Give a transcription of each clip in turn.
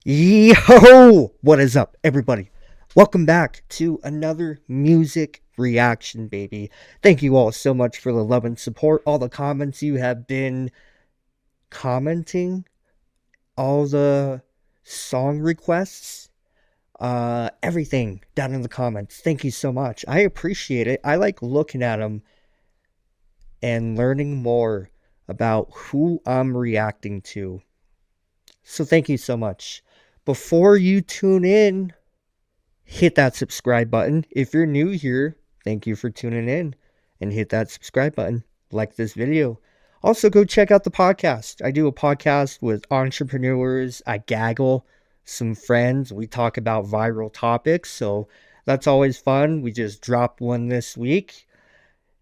Yo! What is up, everybody? Welcome back to another music reaction, baby. Thank you all so much for the love and support, all the comments you have been commenting, all the song requests, everything down in the comments. Thank you so much. I appreciate it. I like looking at them and learning more about who I'm reacting to. So thank you so much. Before you tune in, hit that subscribe button. If you're new here, thank you for tuning in and hit that subscribe button. Like this video. Also, go check out the podcast. I do a podcast with entrepreneurs. I gaggle some friends. We talk about viral topics. So that's always fun. We just dropped one this week.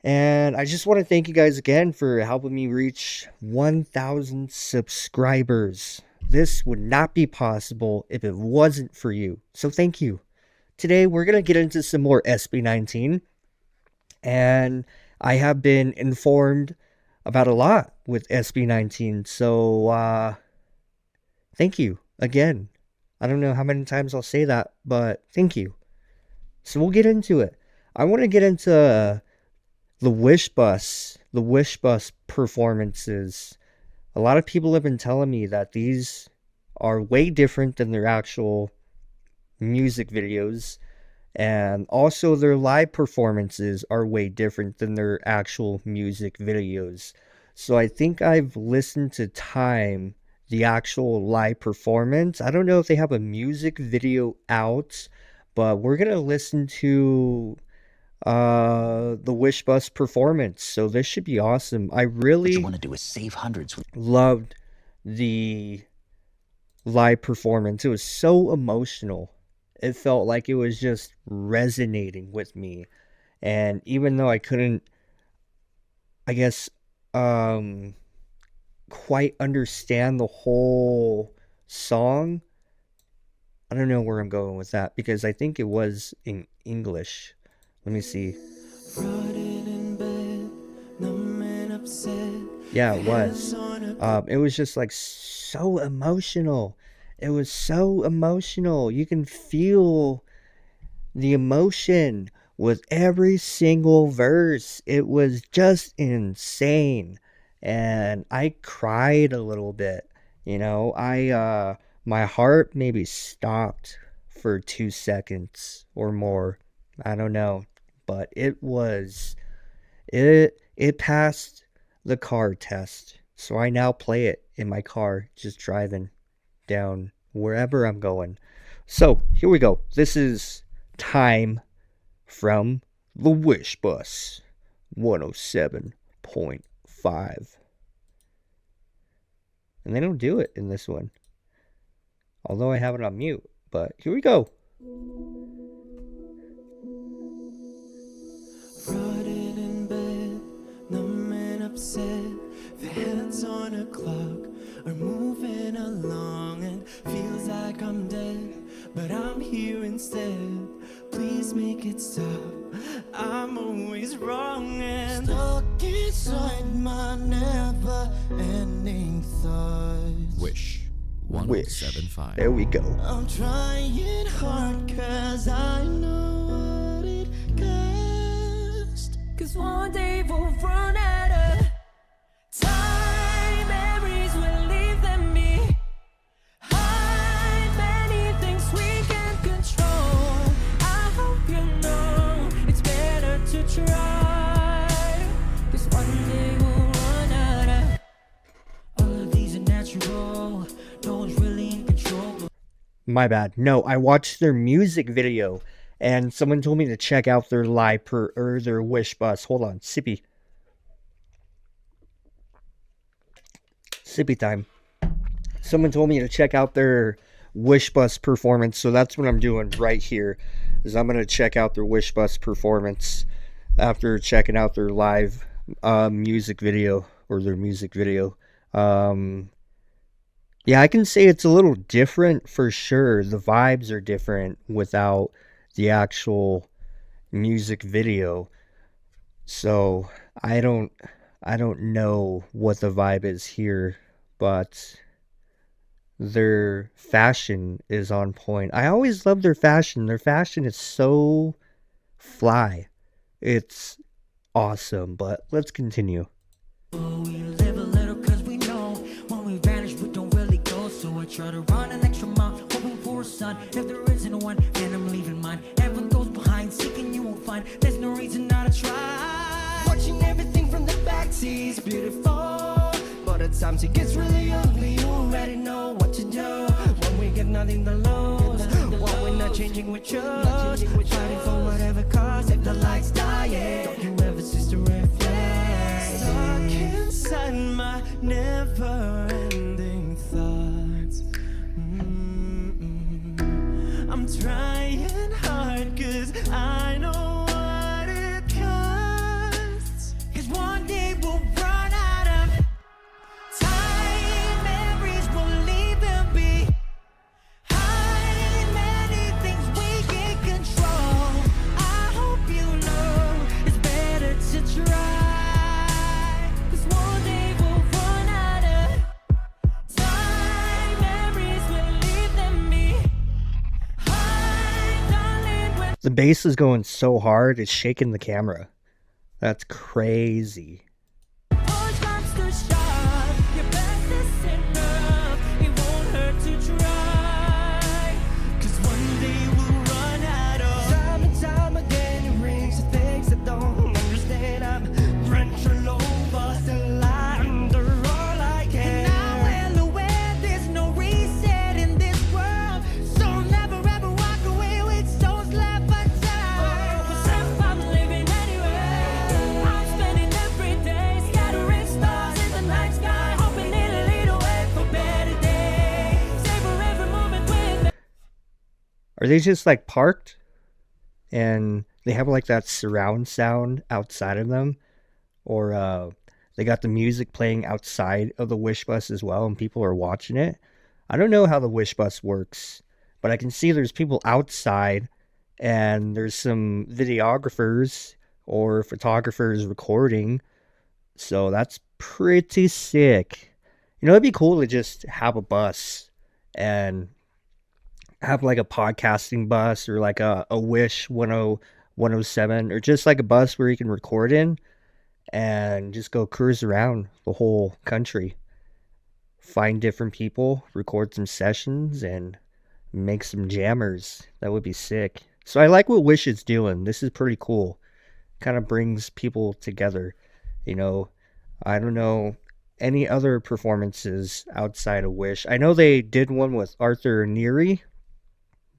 And I just want to thank you guys again for helping me reach 1,000 subscribers. This would not be possible if it wasn't for you. So thank you. Today, we're going to get into some more SB19. And I have been informed about a lot with SB19. So, thank you again. I don't know how many times I'll say that, but thank you. So, we'll get into it. I want to get into the Wish Bus performances. A lot of people have been telling me that these are way different than their actual music videos, and also their live performances are way different than their actual music videos. So I think I've listened to Time, the actual live performance. I don't know if they have a music video out, but we're gonna listen to the Wish Bus performance. So this should be awesome. I really What you want to do is save hundreds. loved the live performance. It was so emotional. It felt like it was just resonating with me. And even though I couldn't, I guess, quite understand the whole song, I don't know where I'm going with that because I think it was in English. Let me see. Yeah, it was. It was just like so emotional. It was so emotional. You can feel the emotion with every single verse. It was just insane. And I cried a little bit. My heart maybe stopped for 2 seconds or more. I don't know. But it passed the car test. So I now play it in my car, just driving down wherever I'm going. So here we go. This is Time from the Wish Bus 107.5. And they don't do it in this one. Although I have it on mute. But here we go. Rotted in bed, numb and upset. The hands on a clock are moving along and feels like I'm dead, but I'm here instead. Please make it stop. I'm always wrong and stuck inside my never-ending thoughts. Wish. Wish. 107.5. There we go. I'm trying hard cause I know what it cost. Cause one day we'll run out of time. Memories will leave them behind. Many things we can control. I hope you know it's better to try. Cause one day we'll run out of. All of these are natural. No one's really in control. My bad. No, I watched their music video and someone told me to check out their their Wish Bus. Hold on, sippy time. Someone told me to check out their Wish Bus performance, so that's what I'm doing right here. Is I'm gonna check out their Wish Bus performance after checking out their live music video or their music video. Yeah, I can say it's a little different for sure. The vibes are different without the actual music video. So I don't know what the vibe is here, but their fashion is on point. I always love their fashion. Their fashion is so fly. It's awesome, but let's continue. We live a little cause we know when we vanish we don't really go. So I try to run an extra mile, hoping for a sun. If there isn't one, then I'm leaving mine. Everyone goes behind, seeking you won't find. There's no reason not to try. Watching everything from the backseat's beautiful, but at times it gets really ugly. You already know what to do when we get nothing to lose. While we're not changing, we choose. Fighting for whatever cost. If the lights die, don't you ever cease to reflect. Stuck inside my never-ending thoughts. I'm trying hard cause I know what it costs. Cause one day we'll run out of time. Memories will leave them behind. Many things we can't control. I hope you know it's better to try. Cause one day we'll run out of time. Memories will leave them behind. Darling, when The bass is going so hard, it's shaking the camera. That's crazy. push comes to shove, your best is enough. It won't hurt to try. Cause one day we'll run out of time and time again. It rings the things I don't understand. I'm wrenched all over, still I under all I can. And I'm well aware there's no reset in this world. So never ever walk away with stones left unturned. Myself, I'm living anyway. I'm spending every day scattering stars in the night sky, hoping it'll lead away for better days. Savor every moment with me. Are they just like parked and they have like that surround sound outside of them? Or they got the music playing outside of the Wish Bus as well and people are watching it? I don't know how the Wish Bus works, but I can see there's people outside and there's some videographers or photographers recording. So that's pretty sick. You know, it'd be cool to just have a bus and have like a podcasting bus or like a Wish 107 or just like a bus where you can record in and just go cruise around the whole country. Find different people, record some sessions, and make some jammers. That would be sick. So I like what Wish is doing. This is pretty cool. Kind of brings people together. You know, I don't know any other performances outside of Wish. I know they did one with Arthur Neary,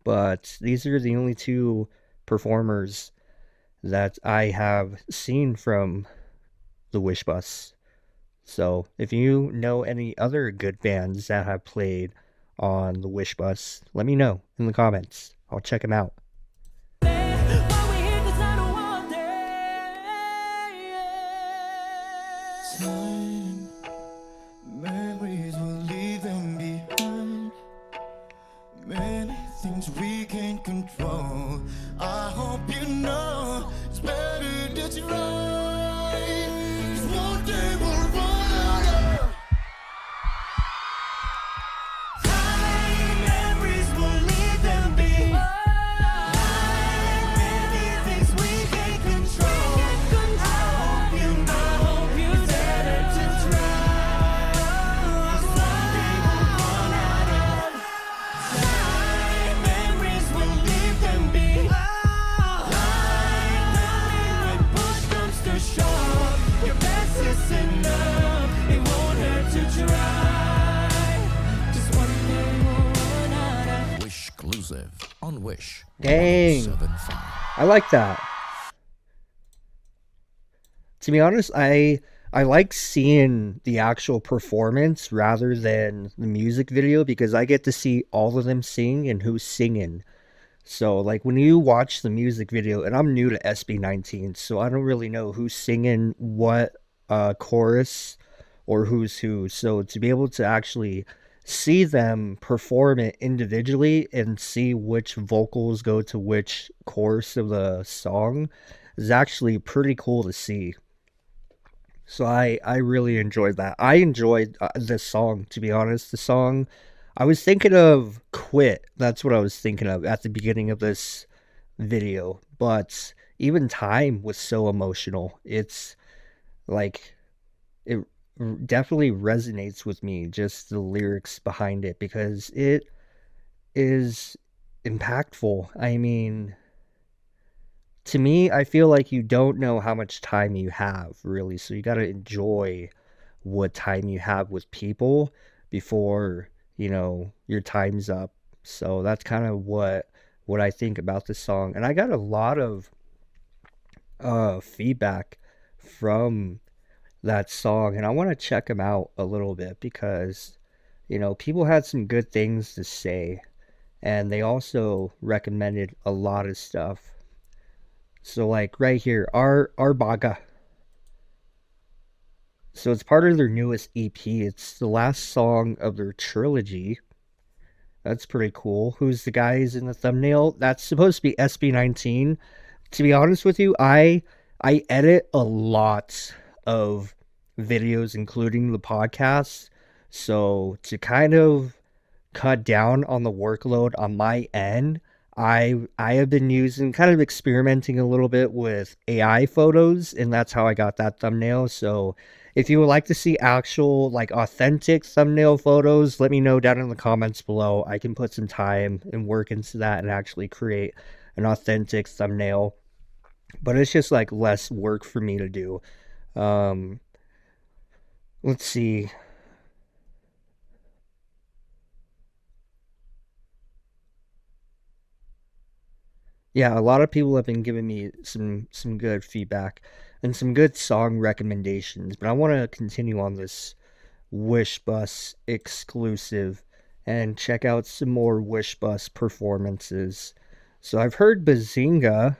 but these are the only two performers that I have seen from the Wish Bus. So if you know any other good bands that have played on the Wish Bus, let me know in the comments. I'll check them out. While we're here, 'cause I don't want that. Time, memories will leave them behind. Many things we can't control. I hope you know it's better to try. 'Cause one day we'll run out of time. Memories will leave them behind. Many things we can't control. I hope you know it's better to try. 'Cause one day we'll run out of time. Memories will leave them behind. When push comes to shove, your best is enough. It won't hurt to try. Just one day we'll run out of. Wish exclusive on Wish. Dang. 107.5. I like that. To be honest, I like seeing the actual performance rather than the music video because I get to see all of them sing and who's singing. So like when you watch the music video, and I'm new to SB19, so I don't really know who's singing what chorus or who's who. So to be able to actually see them perform it individually and see which vocals go to which chorus of the song is actually pretty cool to see. So I really enjoyed that. I enjoyed this song, to be honest. The song, I was thinking of Quit. That's what I was thinking of at the beginning of this video. But even Time was so emotional. It's like it definitely resonates with me, just the lyrics behind it, because it is impactful. I mean, to me, I feel like you don't know how much time you have, really. So you got to enjoy what time you have with people before, your time's up. So that's kind of what I think about this song. And I got a lot of feedback from that song, and I want to check them out a little bit because, people had some good things to say, and they also recommended a lot of stuff. So like right here, our Baga. So it's part of their newest EP. It's the last song of their trilogy. That's pretty cool. Who's the guys in the thumbnail? That's supposed to be SB19. To be honest with you, I edit a lot of videos, including the podcast. So to kind of cut down on the workload on my end, I have been using, kind of experimenting a little bit with AI photos, and that's how I got that thumbnail. So if you would like to see actual, like, authentic thumbnail photos, let me know down in the comments below. I can put some time and work into that and actually create an authentic thumbnail. But it's just like less work for me to do. Um, let's see. Yeah, a lot of people have been giving me some good feedback and some good song recommendations, but I want to continue on this Wish Bus exclusive and check out some more Wish Bus performances. So I've heard Bazinga,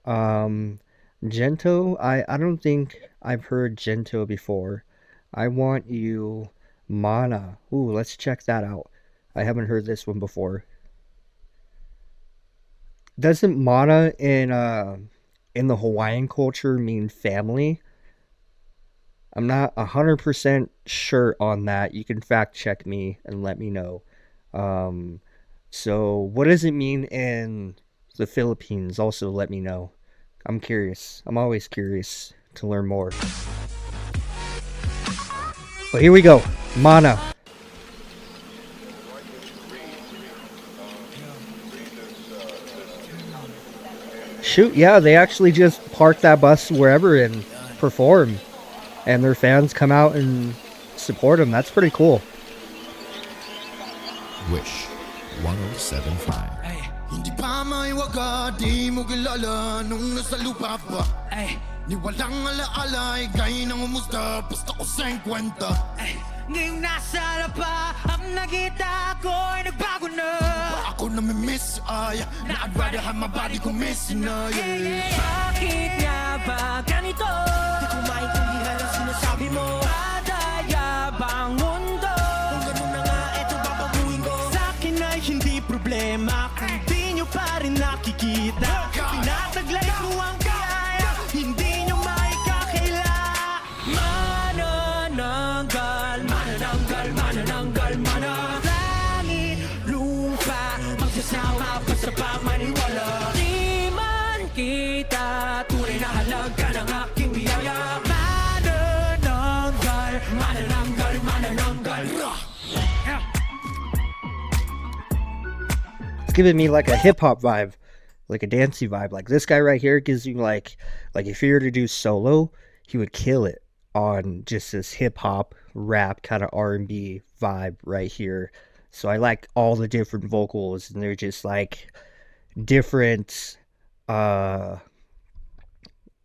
um, Gento. I don't think I've heard Gento before. I Want You, Mana. Ooh, let's check that out. I haven't heard this one before. Doesn't Mana in the Hawaiian culture mean family? I'm not 100% sure on that. You can fact check me and let me know. Um, so what does it mean in the Philippines? Also let me know. I'm curious. I'm always curious to learn more. But here we go. Mana. Shoot, yeah, they actually just park that bus wherever and perform. And their fans come out and support them. That's pretty cool. Wish 1075. Hindi pa may waga, di mo kilala nung nasa lupa pa. Ni walang alaala, ika'y nang umusta, basta ko sa kwenta. Ngayong nasa lapa, ang nakita ko'y nagbago na. Ako namimiss ay, na I'd rather have my body kung missing na. Bakit nga ba ganito? Di ko maintindihan ang sinasabi mo. Padayabang mundo. Kung ganun na nga, eto babaguhin ko. Sa'kin ay hindi problema kung di nyo pa rin nakikita. Pinataglay ko ang kaya, hindi nyo maikakaila. Manananggal, manananggal, manananggal, mana. Langit, lupa, magsasama pa sa pagmaniwala. Di man kita, tunay na halaga ng aking biyaya. Manananggal, manananggal, manananggal. It's giving me like a hip hop vibe, like a dancey vibe. Like this guy right here gives you like if you were to do solo, he would kill it on just this hip hop rap kind of R&B vibe right here. So I like all the different vocals, and they're just like different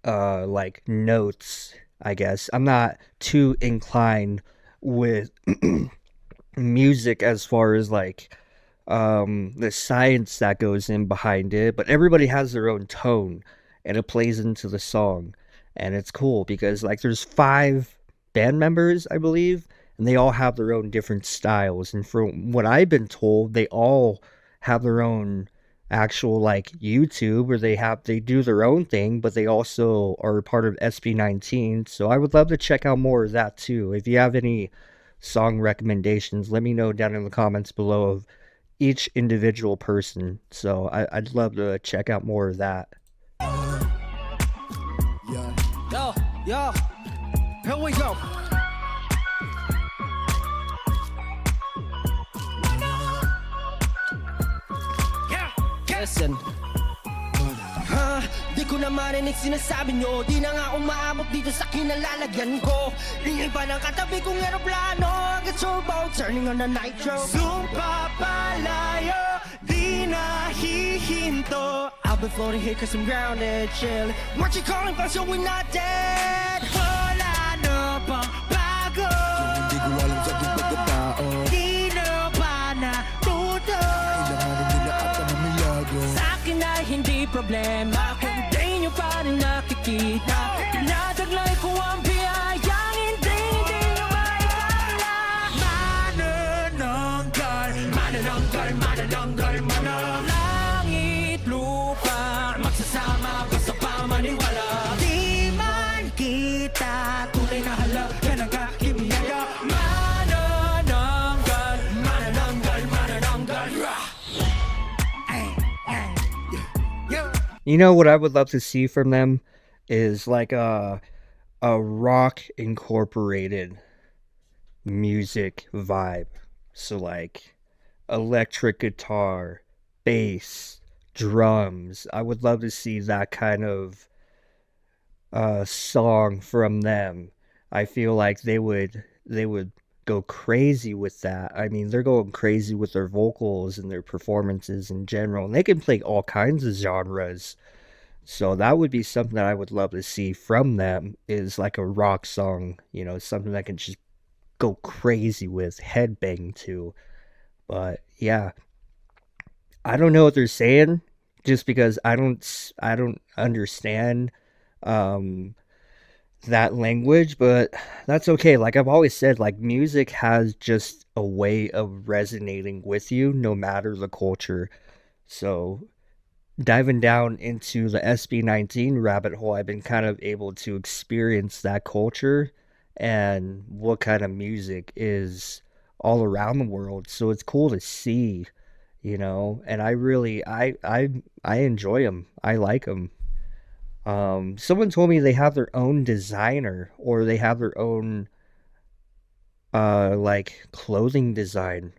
like notes, I guess. I'm not too inclined with music as far as like the science that goes in behind it, but everybody has their own tone and it plays into the song. And it's cool because like there's 5 band members, I believe, and they all have their own different styles. And from what I've been told, they all have their own actual like YouTube where they do their own thing, but they also are part of SB19. So I would love to check out more of that too. If you have any song recommendations. Let me know down in the comments below of each individual person. So I'd love to check out more of that. Yo, yo, here we go. Listen. Di ko na marinig sinasabi nyo. Di na nga umaabot dito sa kinalalagyan ko. Ingay pa ng katabi kong aeroplano. Get turbo, turning on the nitro. Sumpa palayo, di na hihinto. I've been floating here cause I'm grounded, chill. What you calling for so we're not dead? Wala na pang bago. Hindi ko alam sa aking pagkatao. Di na pa natuto. Kailangan nila at ang milago. Sa akin ay hindi problema. Kung di nyo pa rin nakikita. Tinataglay ko ang biyayang hindi nyo maipala. Manananggal, manananggal, manananggal, manananggal. Langit, lupa, magsasama basta pamaniwala. Di man kita, tunay na halaga ng kakimiyaya. Manananggal, manananggal, manananggal. You know what I would love to see from them is like a rock incorporated music vibe. So like electric guitar, bass, drums. I would love to see that kind of song from them. I feel like they would go crazy with that. I mean, they're going crazy with their vocals and their performances in general. And they can play all kinds of genres. So that would be something that I would love to see from them, is like a rock song, you know, something that can just go crazy with, headbang to. But yeah, I don't know what they're saying just because I don't understand that language, but that's okay. Like I've always said, like music has just a way of resonating with you no matter the culture. So diving down into the SB19 rabbit hole, I've been kind of able to experience that culture and what kind of music is all around the world. So it's cool to see, you know, and I really I enjoy them. I like them. Someone told me they have their own designer, or they have their own like clothing design,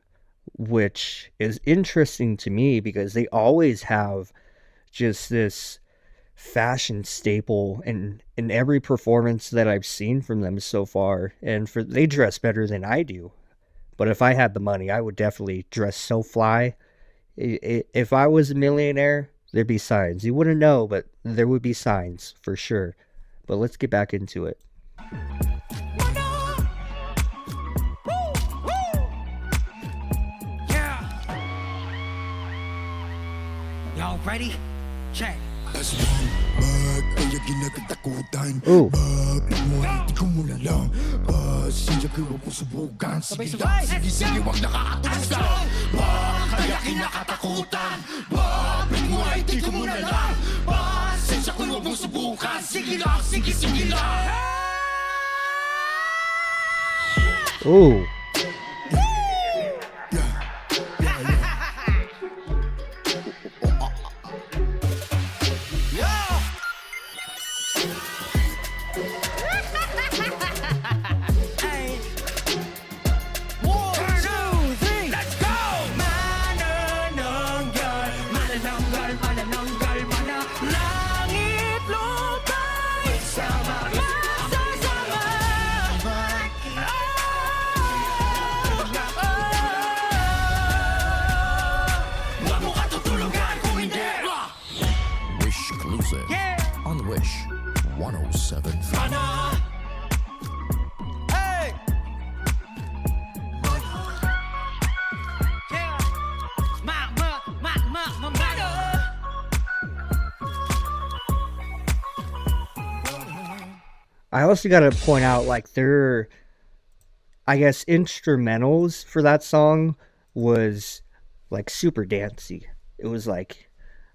which is interesting to me because they always have just this fashion staple in every performance that I've seen from them so far. And for they dress better than I do. But if I had the money, I would definitely dress so fly. If I was a millionaire, there'd be signs. You wouldn't know, but there would be signs for sure. But let's get back into it. Yeah. Y'all ready? Check. Ba't kaya kinatatakutan? Ooh. Bakit mo hindi ko muna lang? Pasensya ko huwag mo subukan. Sige lang, sige huwag nakakatusan. Bakit kaya kinakatakutan? Bakit mo hindi ko muna lang? Pasensya ko huwag mo subukan. Sige lang, sige lang. Ooh. On Wish 107.5. Hey! I also gotta point out, like, their, I guess, instrumentals for that song was, like, super dancey. It was like,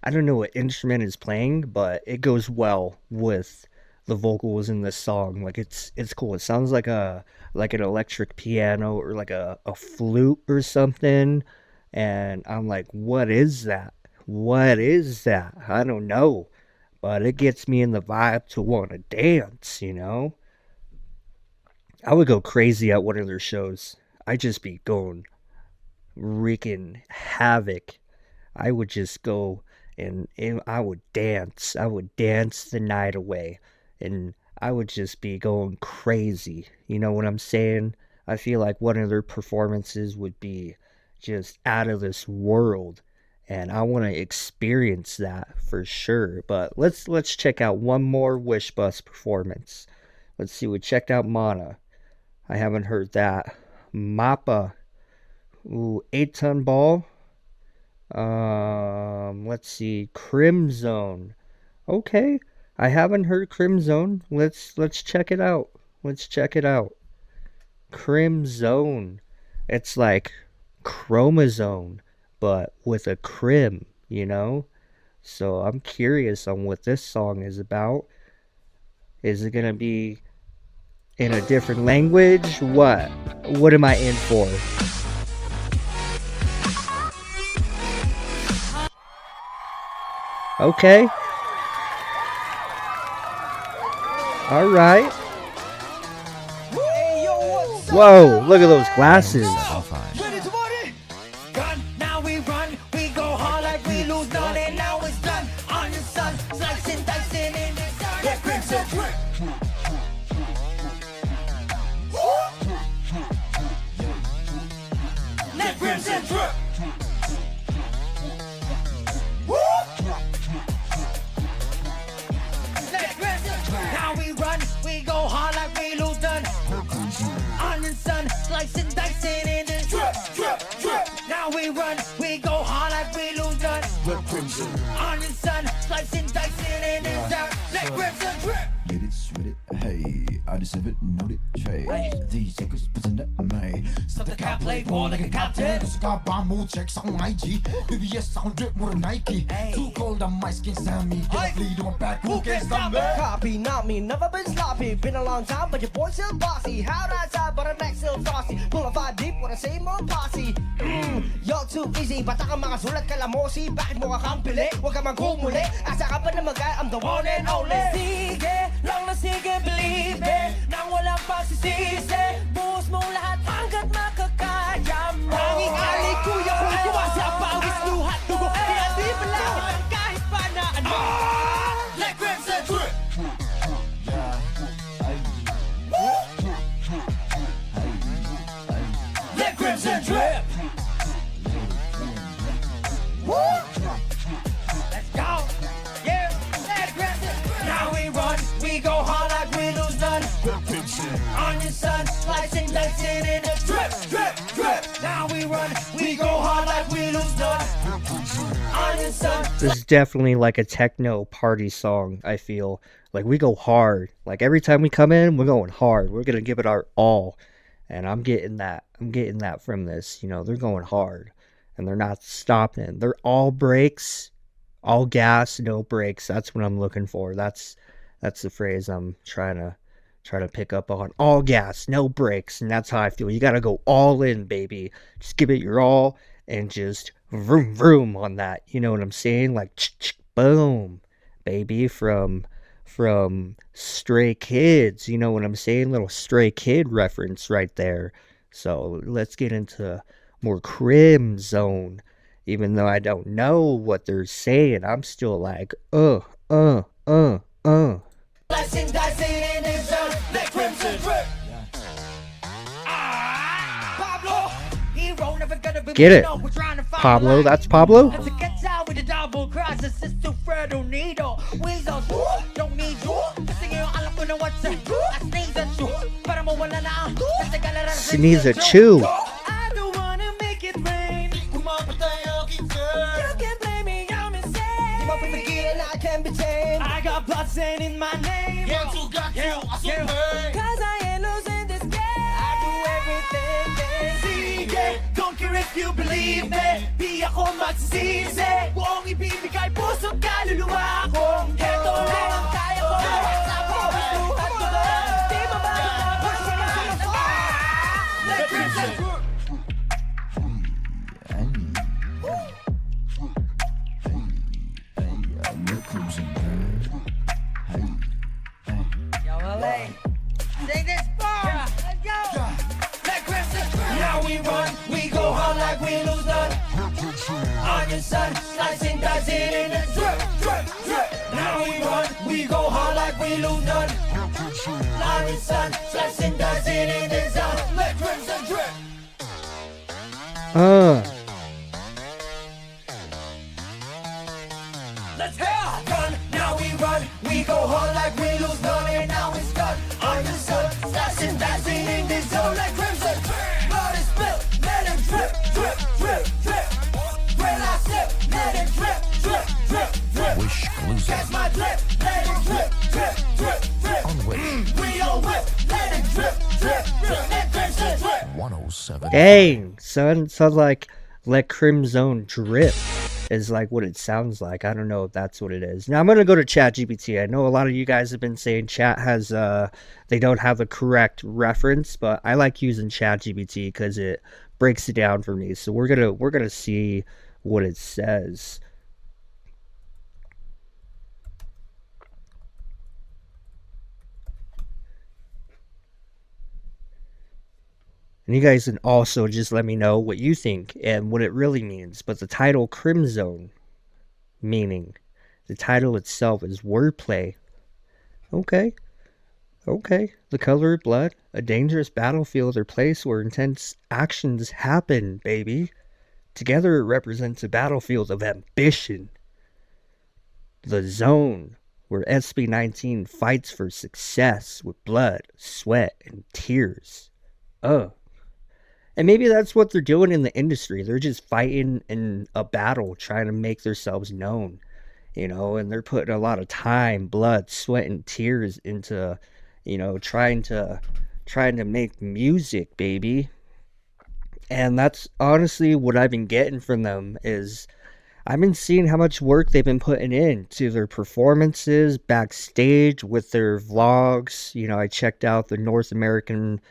I don't know what instrument is playing, but it goes well with the vocals in this song. Like it's cool. It sounds like an electric piano or like a flute or something. And I'm like, what is that? What is that? I don't know. But it gets me in the vibe to want to dance, you know? I would go crazy at one of their shows. I'd just be going wreaking havoc. I would just go and I would dance. I would dance the night away. And I would just be going crazy. You know what I'm saying? I feel like one of their performances would be just out of this world. And I want to experience that for sure. But let's check out one more Wish Bus performance. Let's see. We checked out Mana. I haven't heard that. Mappa. Ooh, 8-ton ball. Let's see. Crimzone. Okay. I haven't heard Crimzone. Let's check it out. Let's check it out. Crimzone. It's like chromosome, but with a crim, you know? So I'm curious on what this song is about. Is it gonna be in a different language? What? What am I in for? Okay. All right. Whoa, look at those glasses. Ready to party? Gun, now we run. We go hard like we lose none, and now it's done. On the sun, slicing, dicing in the sun. That Crimzone drip. That Crimzone drip. Now we run, we go hard like we lose none. On the sun, slicing, dicing in the drip, drip, drip. Now we run, we go hard like we lose none. On the sun, slicing, dicing in the dirt. Let Crimzone drip. Get it, sweat it, hey. I deserve it, know it, trade. These secrets present at me. Stop the cap, play ball like a captain. Gusto ka ba mo check sa akong IG? BBS akong drip mo rin Nike. Too cold on my skin, Sammy. Get a bleed on my back, who can stop me? Copy, not me, never been sloppy. Been a long time, but your boy still bossy. How'd I side, but I'm next still saucy. Pulling 5 deep with the same old posse. You're too easy, bata ka mga sulat kalamosi. Bakit mo ka kampili? Huwag ka magkumuli. Asa ka pa na magay, I'm the one and only. Sige, lang na sige, believe it. Nang walang pagsisisi. Buhos mo lahat hanggat makakaya mo. Tanging alay kuya kung kumasa pawis luhat dugo. Kaya di malawit kahit pa na ano. Let Crimzone drip. Let Crimzone drip. Let's go. Yeah, let Crimzone drip. Now we run, we go hard like we lose none. On your sun, slicing, dicing in the drip, drip, drip. Now we run, we go hard like we lose none. On your sun. This is definitely like a techno party song, I feel. Like we go hard. Like every time we come in, we're going hard. We're gonna give it our all. And I'm getting that. I'm getting that from this. You know, they're going hard. And they're not stopping. They're all brakes, all gas, no brakes. That's what I'm looking for. That's the phrase I'm trying to pick up on. All gas, no brakes. And that's how I feel. You gotta go all in, baby. Just give it your all and just vroom vroom on that. You know what I'm saying? Like boom, baby, from Stray Kids. You know what I'm saying? Little Stray Kid reference right there. So let's get into more Crimzone. Even though I don't know what they're saying, I'm still like, Slicing, dicing in the zone. Let Crimzone drip. Pablo, hero, never gonna be Get it. We're trying to find Pablo, a line. that's Pablo? As it gets out with the double cross, it's just too fertile needle. Weasels, don't need you. Kasi ngayon alam ko na what's it. I sneeze at you. Para mawala na. Kasi galera Sneeze at you. I don't wanna make it rain. Kumapatay ang kicker. You can't blame me, I'm insane. Di mapipigilan na I can't be tamed. I got blood stain in my name. Yes, who got you? I saw me. Cause I ain't losing this game. I do everything. Sige, don't care if you believe me. Di ako magsisisi. Buong ibibigay puso kaluluwa ko. Ito lang ang kaya ko. Sa buhay the sun, slicing, dicing in the drip, drip, drip. Now we run, we go hard like we lose none. Now the sun, slicing, dicing in the zone. Let Crimzone drip. Let's go! Run, now we run, we go hard like we lose none, and now it's done. On the sun, slashing, dancing in this zone like Crimzone. Blood is spilled, let it drip, drip, drip, drip. When I sip, let it drip, drip, drip, drip. Wish Crimzone. Catch my drip, let it drip, drip, drip, drip. On Wish We all whip, let it drip, drip, drip. Let Crimzone drip. 107. Dang, son. Sounds like Let Crimzone Drip is like what it sounds like. I don't know if that's what it is. Now I'm gonna go to ChatGPT. I know a lot of you guys have been saying chat has they don't have the correct reference, but I like using ChatGPT because it breaks it down for me. So we're gonna see what it says. And you guys can also just let me know what you think and what it really means. But the title Crimzone, meaning the title itself is wordplay. Okay. Okay. The color of blood, a dangerous battlefield or place where intense actions happen, baby. Together it represents a battlefield of ambition. The zone where SB19 fights for success with blood, sweat, and tears. And maybe that's what they're doing in the industry. They're just fighting in a battle, trying to make themselves known, you know, and they're putting a lot of time, blood, sweat, and tears into, you know, trying to make music, baby. And that's honestly what I've been getting from them is I've been seeing how much work they've been putting into their performances backstage with their vlogs. You know, I checked out the North American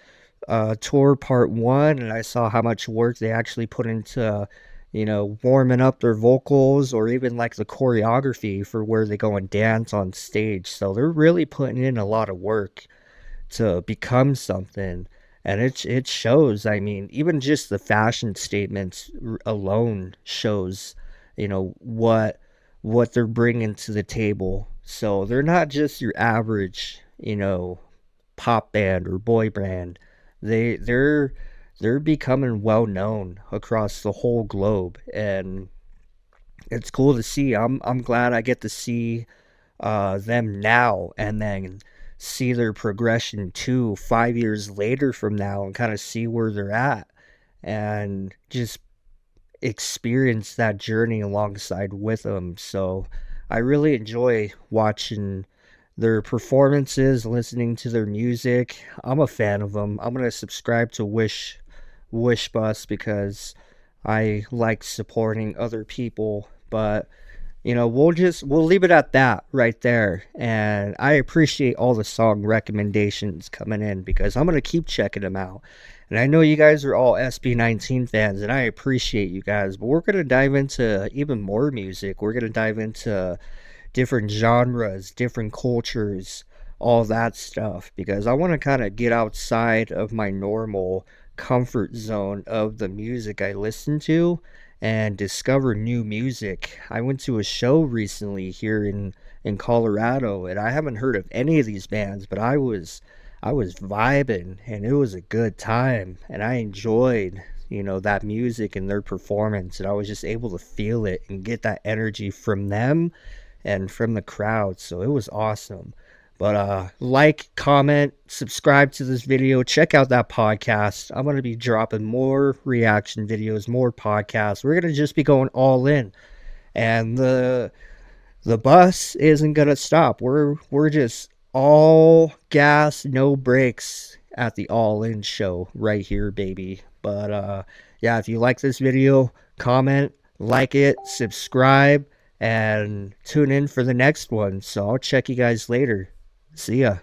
tour part 1 and I saw how much work they actually put into, you know, warming up their vocals or even like the choreography for where they go and dance on stage. So they're really putting in a lot of work to become something, and it shows. I mean, even just the fashion statements alone shows, you know, what they're bringing to the table. So they're not just your average, you know, pop band or boy band. They're becoming well known across the whole globe, and it's cool to see. I'm glad I get to see them now and then see their progression too 5 years later from now and kind of see where they're at and just experience that journey alongside with them. So I really enjoy watching their performances, listening to their music. I'm a fan of them. I'm gonna subscribe to Wish Bus because I like supporting other people. But you know, we'll leave it at that right there. And I appreciate all the song recommendations coming in because I'm gonna keep checking them out. And I know you guys are all SB19 fans, and I appreciate you guys. But we're gonna dive into even more music. We're gonna dive into different genres, different cultures, all that stuff, because I want to kind of get outside of my normal comfort zone of the music I listen to and discover new music. I went to a show recently here in Colorado, and I haven't heard of any of these bands, but I was vibing, and it was a good time, and I enjoyed, you know, that music and their performance, and I was just able to feel it and get that energy from them and from the crowd. So it was awesome. But like, comment, subscribe to this video, check out that podcast. I'm going to be dropping more reaction videos, more podcasts. We're going to just be going all in, and the bus isn't going to stop. We're just all gas, no brakes at the all in show right here, baby. But yeah, if you like this video, comment, like it, subscribe, and tune in for the next one. So I'll check you guys later. See ya.